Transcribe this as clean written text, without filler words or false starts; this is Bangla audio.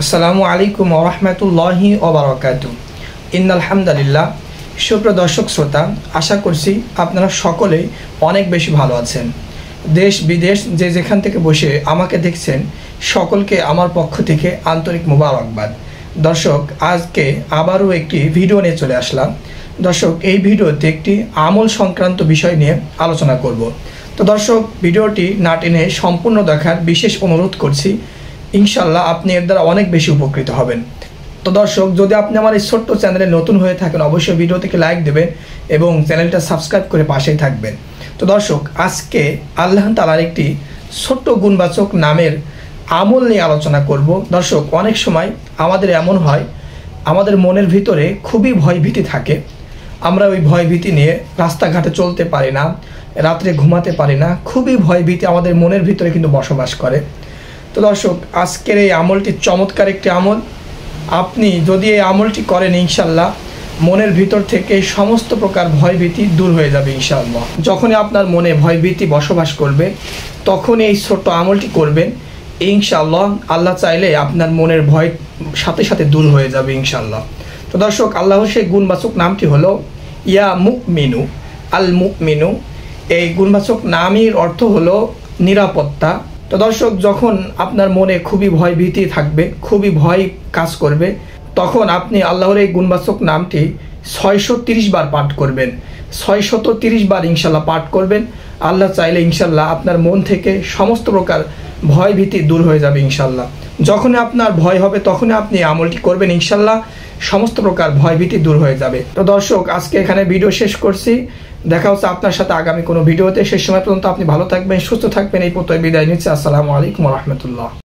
আসসালামু আলাইকুম ওয়া রাহমাতুল্লাহি ওয়া বারাকাতুহু। ইন্নাল হামদুলিল্লাহ। সুপ্রিয় দর্শক শ্রোতা, আশা করছি আপনারা সকলেই অনেক বেশি ভালো আছেন। দেশ বিদেশ যে যেখান থেকে বসে আমাকে দেখছেন সকলকে আমার পক্ষ থেকে আন্তরিক মোবারকবাদ। দর্শক, আজকে আবারও একটি ভিডিও নিয়ে চলে আসলাম। দর্শক, এই ভিডিওতে একটি আমল সংক্রান্ত বিষয় নিয়ে আলোচনা করব। তো দর্শক, ভিডিওটি না টেনে সম্পূর্ণ দেখার বিশেষ অনুরোধ করছি। ইনশাল্লাহ আপনি এর দ্বারা অনেক বেশি উপকৃত হবেন। তো দর্শক, যদি আপনি আমার এই ছোট্ট চ্যানেলে নতুন হয়ে থাকেন অবশ্যই ভিডিওটিকে লাইক দেবেন এবং চ্যানেলটা সাবস্ক্রাইব করে পাশেই থাকবেন। তো দর্শক, আজকে আল্লাহ তাআলার একটি ছোট্ট গুণবাচক নামের আমল নিয়ে আলোচনা করব। দর্শক, অনেক সময় আমাদের এমন হয় আমাদের মনের ভিতরে খুবই ভয়ভীতি থাকে। আমরা ওই ভয়ভীতি নিয়ে রাস্তাঘাটে চলতে পারি না, রাত্রে ঘুমাতে পারি না। খুবই ভয়ভীতি আমাদের মনের ভিতরে কিন্তু বসবাস করে। তো দর্শক, আজকের এই আমলটি চমৎকার একটি আমল। আপনি যদি এই আমলটি করেন ইনশাল্লাহ মনের ভিতর থেকে সমস্ত প্রকার ভয়ভীতি দূর হয়ে যাবে ইনশাআল্লাহ। যখনই আপনার মনে ভয়ভীতি বসবাস করবে তখনই এই ছোট্ট আমলটি করবেন ইনশাআল্লাহ। আল্লাহ চাইলে আপনার মনের ভয় সাথে সাথে দূর হয়ে যাবে ইনশাআল্লাহ। তো দর্শক, আল্লাহর সেই গুণবাচক নামটি হলো ইয়া মুমিনু আল মুমিনু। এই গুণবাচক নামের অর্থ হলো নিরাপত্তা। তো দর্শক, যখন আপনার মনে খুবই ভয় ভীতি থাকবে, খুবই ভয় কাজ করবে, তখন আপনি আল্লাহর এই গুণবাচক নামটি 630 বার পাঠ করবেন। 630 বার ইনশাল্লাহ পাঠ করবেন। আল্লাহ চাইলে ইনশাল্লাহ আপনার মন থেকে সমস্ত প্রকার ভয় ভীতি দূর হয়ে যাবে ইনশাল্লাহ। যখনই আপনার ভয় হবে তখনই আপনি আমলটি করবেন ইনশাল্লাহ সমস্ত প্রকার ভয় ভীতি দূর হয়ে যাবে। তো দর্শক, আজকে এখানে ভিডিও শেষ করছি। দেখা হচ্ছে আপনার সাথে আগামী কোনো ভিডিওতে। সেই সময় পর্যন্ত আপনি ভালো থাকবেন, সুস্থ থাকবেন। এই প্রত্যয় বিদায় নিচ্ছি। আসসালামু আলাইকুম ওয়া রাহমাতুল্লাহ।